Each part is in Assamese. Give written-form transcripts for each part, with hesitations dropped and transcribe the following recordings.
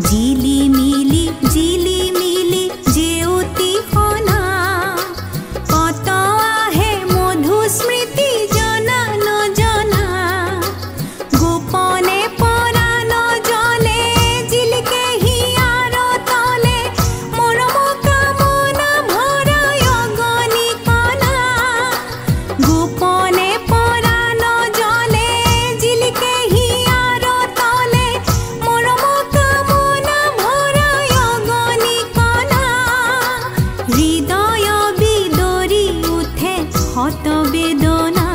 জিলিমিলি জিলিমিলি জেউতি হনা কত আহে মধু স্মৃতি জনা নজনা গোপনে পরাণ জলে জিলিকে হিয়ার তলে মরম কামনা ভরায় অগণি কণা গোপনে পরাণ জলে জিলিকে হিয়ার তলে মরম কামনা ভরায় অগণি কণা হৃদয় বিদরি উঠে হত বেদনা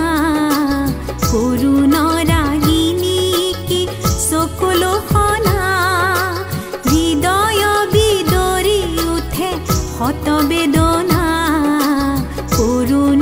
করুণ রাগিনী কি সকল হনা হৃদয় বিদরি উঠে হত বেদনা করুণ